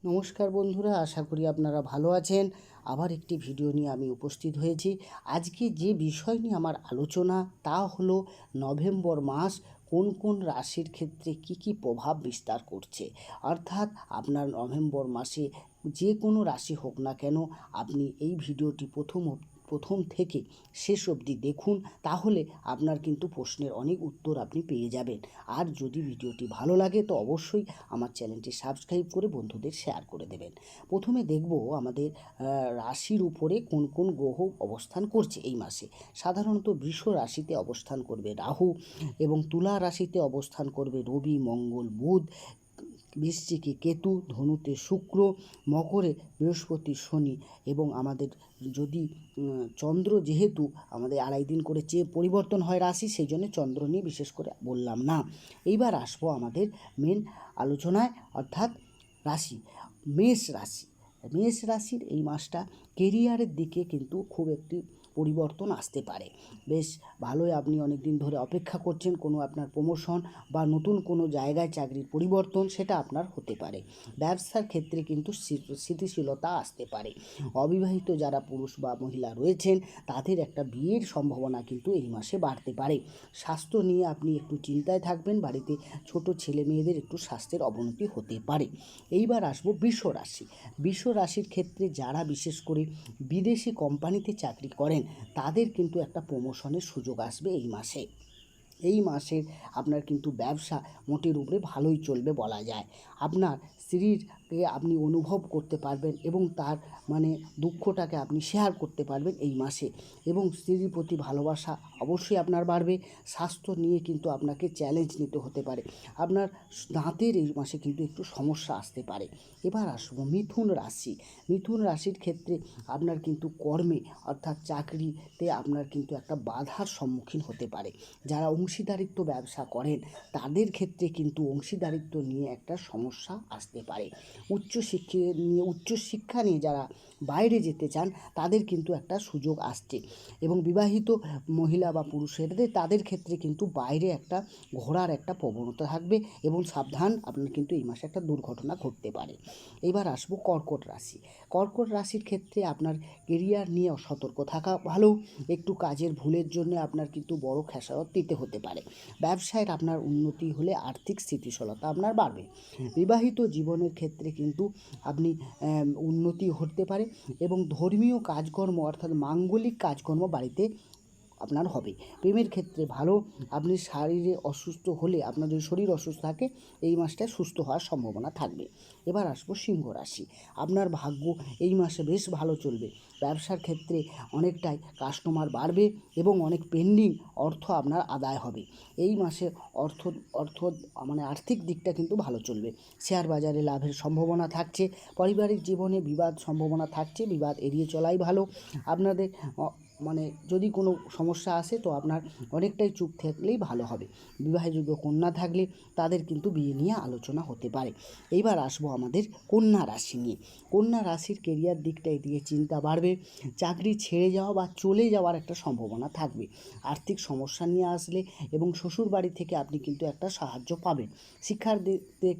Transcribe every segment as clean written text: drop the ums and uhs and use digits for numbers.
নমস্কার বন্ধুরা, আশা করি আপনারা ভালো আছেন। আবার একটি ভিডিও নিয়ে আমি উপস্থিত হয়েছি। আজকে যে বিষয় নিয়ে আমার আলোচনা তা হলো নভেম্বর মাস কোন কোন রাশির ক্ষেত্রে কি প্রভাব বিস্তার করছে। অর্থাৎ আপনার নভেম্বর মাসে যে কোনো রাশি হোক না কেন, আপনি এই ভিডিওটি প্রথম থেকে শেষ অবধি দেখুন, তাহলে আপনার কিন্তু প্রশ্নের অনেক উত্তর আপনি পেয়ে যাবেন। আর যদি ভিডিওটি ভালো লাগে তো অবশ্যই আমার চ্যানেলটি সাবস্ক্রাইব করে বন্ধুদের শেয়ার করে দেবেন। প্রথমে দেখব আমাদের রাশির উপরে কোন কোন গ্রহ অবস্থান করছে এই মাসে। সাধারণত বৃষ রাশিতে অবস্থান করবে রাহু, এবং তুলা রাশিতে অবস্থান করবে রবি, মঙ্গল, বুধ, বৃশ্চিকে কেতু, ধনুতে শুক্র, মকরে বৃহস্পতি, শনি। এবং আমাদের যদি চন্দ্র, যেহেতু আমাদের 2.5 দিন করে পরিবর্তন হয় রাশি, সেই জন্য চন্দ্র নিয়ে বিশেষ করে বললাম না। এইবার আসবো আমাদের মেন আলোচনায়, অর্থাৎ রাশি। মেষ রাশি। মেষ রাশির এই মাসটা কেরিয়ারের দিকে কিন্তু খুব একটি পরিবর্তন আসতে পারে। বেশ ভালোই, আপনি অনেক দিন ধরে অপেক্ষা করছেন কোনো আপনার প্রমোশন বা নতুন কোনো জায়গায় চাকরির পরিবর্তন, সেটা আপনার হতে পারে। ব্যবসার ক্ষেত্রে কিন্তু স্থিতিশীলতা আসতে পারে। অবিবাহিত যারা পুরুষ বা মহিলা রয়েছেন তাদের একটা বিয়ের সম্ভাবনা কিন্তু এই মাসে বাড়তে পারে। স্বাস্থ্য নিয়ে আপনি একটু চিন্তায় থাকবেন, বাড়িতে ছোট ছেলে মেয়েদের একটু স্বাস্থ্যের অবনতি হতে পারে। এইবার আসবো বৃষ রাশি। বৃষ রাশির ক্ষেত্রে যারা বিশেষ করে বিদেশি কোম্পানিতে চাকরি করেন তাদের কিন্তু একটা প্রমোশনের সুযোগ আসবে এই মাসে। এই মাসে আপনার কিন্তু ব্যবসা মোটের উপরে ভালোই চলবে বলা যায়। আপনার স্ত্রীরকে আপনি অনুভব করতে পারবেন এবং তার দুঃখটাকে আপনি শেয়ার করতে পারবেন এই মাসে, এবং স্ত্রীর প্রতি ভালোবাসা অবশ্যই আপনার বাড়বে। স্বাস্থ্য নিয়ে কিন্তু আপনাকে চ্যালেঞ্জ নিতে হতে পারে। আপনার দাঁতের এই মাসে কিন্তু একটু সমস্যা আসতে পারে। এবার আসবো মিথুন রাশি। মিথুন রাশির ক্ষেত্রে আপনার কিন্তু কর্মে, অর্থাৎ চাকরিতে আপনার কিন্তু একটা বাধার সম্মুখীন হতে পারে। যারা অংশীদারিত্ব ব্যবসা করেন তাদের ক্ষেত্রে কিন্তু অংশীদারিত্ব নিয়ে একটা সমস্যা আসতে পারে। উচ্চশিক্ষা নিয়ে যারা বাইরে যেতে চান তাদের কিন্তু একটা সুযোগ আসছে, এবং বিবাহিত মহিলা বা পুরুষেরদের তাদের ক্ষেত্রে কিন্তু বাইরে একটা ঘোরার একটা প্রবণতা থাকবে, এবং সাবধান, আপনার কিন্তু এই মাসে একটা দুর্ঘটনা ঘটতে পারে। এবার আসবো কর্কট রাশি। কর্কট রাশির ক্ষেত্রে আপনার কেরিয়ার নিয়ে সতর্ক থাকা ভালো। একটু কাজের ভুলের জন্য আপনার কিন্তু বড় খেসারত দিতে হতে পারে। ব্যবসায় আপনার উন্নতি হলে আর্থিক স্থিতিশীলতা আপনার বাড়বে। বিবাহিত জীবনের ক্ষেত্রে কিন্তু আপনি উন্নতি হতে পারে, এবং ধর্মীয় কাজকর্ম, অর্থাৎ মাঙ্গলিক কাজকর্ম বাড়িতে আপনার হবে। প্রেমের ক্ষেত্রে ভালো। আপনি শরীরে অসুস্থ হলে, আপনার যদি শরীর অসুস্থ থাকে, এই মাসটায় সুস্থ হওয়ার সম্ভাবনা থাকবে। এবার আসবো সিংহ রাশি। আপনার ভাগ্য এই মাসে বেশ ভালো চলবে। ব্যবসার ক্ষেত্রে অনেকটাই কাস্টমার বাড়বে, এবং অনেক পেন্ডিং অর্থ আপনার আদায় হবে। এই মাসে আর্থিক দিকটা কিন্তু ভালো চলবে। শেয়ার বাজারে লাভের সম্ভাবনা থাকছে। পারিবারিক জীবনে বিবাদ সম্ভাবনা থাকছে, বিবাদ এড়িয়ে চলাই ভালো। আপনাদের যদি কোনো সমস্যা আসে তো আপনার অনেকটাই চুপ থাকলেই ভালো হবে। বিবাহযোগ্য কন্যা থাকলে তাদের কিন্তু বিয়ে নিয়ে আলোচনা হতে পারে। এইবার আসবো আমাদের কন্যা রাশি নিয়ে। কন্যা রাশির কেরিয়ার দিকটা এদিকে চিন্তা বাড়বে। চাকরি ছেড়ে যাওয়া বা চলে যাওয়ার একটা সম্ভাবনা থাকবে। আর্থিক সমস্যা নিয়ে আসলে এবং শ্বশুর বাড়ি থেকে আপনি কিন্তু একটা সাহায্য পাবেন। শিক্ষার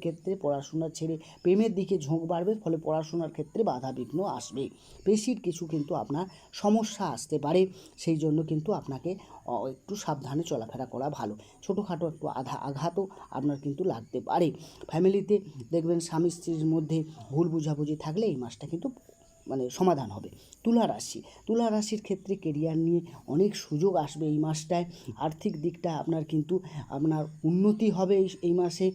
ক্ষেত্রে পড়াশোনা ছেড়ে প্রেমের দিকে ঝোঁক বাড়বে, ফলে পড়াশোনার ক্ষেত্রে বাধা বিঘ্ন আসবে। পেশির কিছু কিন্তু আপনার সমস্যা আসতে পারে, সেই জন্য কিন্তু আপনাকে একটু সাবধানে চলাফেরা করা ভালো। ছোটোখাটো একটু আঘাতও আপনার কিন্তু লাগতে পারে। ফ্যামিলিতে দেখবেন স্বামী স্ত্রীর মধ্যে ভুল বুঝাবুঝি থাকলে এই মাসটা কিন্তু সমাধান হবে। তুলা রাশি। তুলা রাশির ক্ষেত্রে কেরিয়ার নিয়ে অনেক সুযোগ আসবে এই মাসটায়। আর্থিক দিকটা আপনার কিন্তু উন্নতি হবে এই মাসে,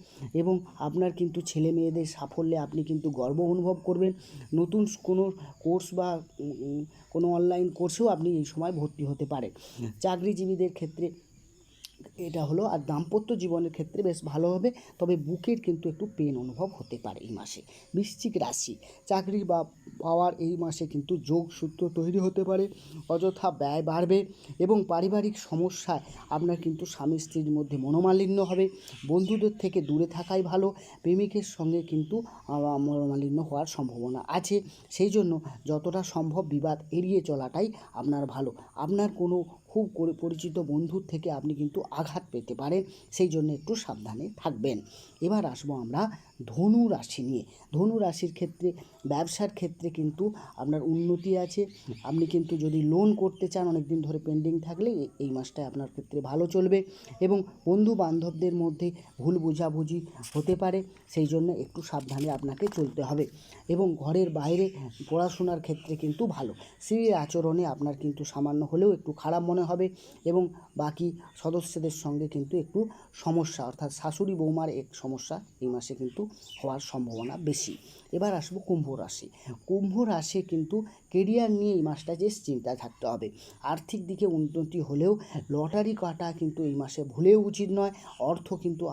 এবং আপনার কিন্তু ছেলে মেয়েদের সাফল্যে আপনি কিন্তু গর্ব অনুভব করবেন। নতুন কোনো কোর্স বা কোনো অনলাইন কোর্সেও আপনি এই সময় ভর্তি হতে পারেন। চাকরিজীবীদের ক্ষেত্রে এটা হলো। আর দাম্পত্য জীবনের ক্ষেত্রে বেশ ভালো হবে, তবে বুকের কিন্তু একটু পেন অনুভব হতে পারে এই মাসে। বৃশ্চিক রাশি। চাকরি বা পাওয়ার এই মাসে কিন্তু যোগসূত্র তৈরি হতে পারে। অযথা ব্যয় বাড়বে, এবং পারিবারিক সমস্যায় আপনার কিন্তু স্বামী স্ত্রীর মধ্যে মনোমালিন্য হবে। বন্ধুদের থেকে দূরে থাকাই ভালো। প্রেমিকের সঙ্গে কিন্তু মনোমালিন্য হওয়ার সম্ভাবনা আছে, সেই জন্য যতটা সম্ভব বিবাদ এড়িয়ে চলাটাই আপনার ভালো। আপনার কোনো খুব পরিচিত বন্ধুর থেকে আপনি কিন্তু আঘাত পেতে পারেন, সেই জন্য একটু সাবধানে থাকবেন। এবার আসবো আমরা ধনু রাশি নিয়ে। ধনু রাশির ক্ষেত্রে ব্যবসার ক্ষেত্রে কিন্তু আপনার উন্নতি আছে। আপনি কিন্তু যদি লোন করতে চান, অনেক দিন ধরে পেন্ডিং থাকলে এই মাসটায় আপনার ক্ষেত্রে ভালো চলবে এবং বন্ধু বান্ধবদের মধ্যে ভুল বোঝাবুঝি হতে পারে, সেই জন্য একটু সাবধানে আপনাকে চলতে হবে এবং ঘরের বাইরে পড়াশোনার ক্ষেত্রে কিন্তু ভালো। স্ত্রীর আচরণে আপনার কিন্তু সামান্য হলেও একটু খারাপ মনে হবে এবং বাকি সদস্যদের সঙ্গে কিন্তু একটু সমস্যা, অর্থাৎ শাশুড়ি বৌমার এক সমস্যা এই মাসে কিন্তু হওয়ার সম্ভাবনা বেশি। এবার আসবো কুম্ভ রাশি। কুম্ভ রাশি কিন্তু কেরিয়ার নিয়ে এই মাসটা বেশ চিন্তায় থাকতে হবে। আর্থিক দিকে উন্নতি হলেও লটারি কাটা কিন্তু এই মাসে ভুলেও উচিত নয়। অর্থ কিন্তু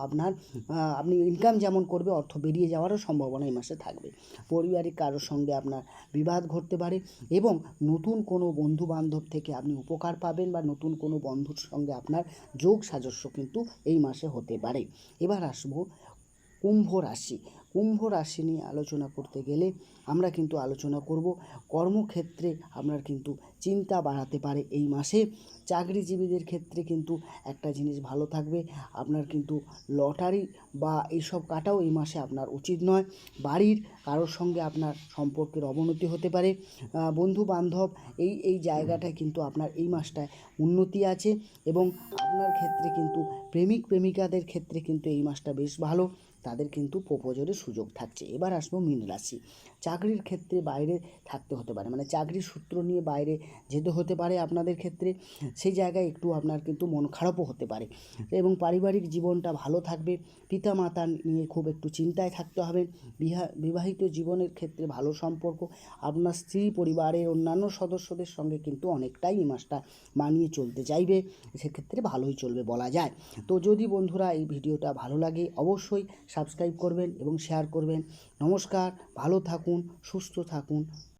আপনি ইনকাম যেমন করবে, অর্থ বেরিয়ে যাওয়ারও সম্ভাবনা এই মাসে থাকবে। পারিবারিক কারোর সঙ্গে আপনার বিবাদ ঘটতে পারে এবং নতুন কোনো বন্ধু বান্ধব থেকে আপনি উপকার পাবেন বা নতুন কোনো বন্ধুর সঙ্গে আপনার যোগ সাজস্য কিন্তু এই মাসে হতে পারে। এবার আসবো কুম্ভ রাশি। কুম্ভ রাশি নিয়ে আলোচনা করতে গেলে আমরা কিন্তু আলোচনা করব কর্মক্ষেত্রে আপনার কিন্তু চিন্তা বাড়াতে পারে এই মাসে। চাকরিজীবীদের ক্ষেত্রে কিন্তু একটা জিনিস ভালো থাকবে, আপনার কিন্তু লটারি বা এইসব কাটাও এই মাসে আপনার উচিত নয়। বাড়ির কারোর সঙ্গে আপনার সম্পর্কের অবনতি হতে পারে। বন্ধু বান্ধব এই জায়গাটায় কিন্তু আপনার এই মাসটায় উন্নতি আছে এবং আপনার ক্ষেত্রে কিন্তু প্রেমিক প্রেমিকাদের ক্ষেত্রে কিন্তু এই মাসটা বেশ ভালো, তাদের কিন্তু প্রপোজের সুযোগ থাকছে। এবার আসবো মীন রাশি। চাকরির ক্ষেত্রে বাইরে থাকতে হতে পারে, মানে চাকরির সূত্র নিয়ে বাইরে যেতে হতে পারে আপনাদের ক্ষেত্রে, সেই জায়গায় একটু আপনার কিন্তু মন খারাপও হতে পারে এবং পারিবারিক জীবনটা ভালো থাকবে। পিতামাতা নিয়ে খুব একটু চিন্তায় থাকতে হবে। বিবাহিত জীবনের ক্ষেত্রে ভালো সম্পর্ক, আপনার স্ত্রী পরিবারের অন্যান্য সদস্যদের সঙ্গে কিন্তু অনেকটাই এই মাসটা মানিয়ে চলতে চাইবে, সেক্ষেত্রে ভালোই চলবে বলা যায়। তো যদি বন্ধুরা এই ভিডিওটা ভালো লাগে অবশ্যই সাবস্ক্রাইব করবেন এবং শেয়ার করবেন। নমস্কার, ভালো থাকুন, সুস্থ থাকুন।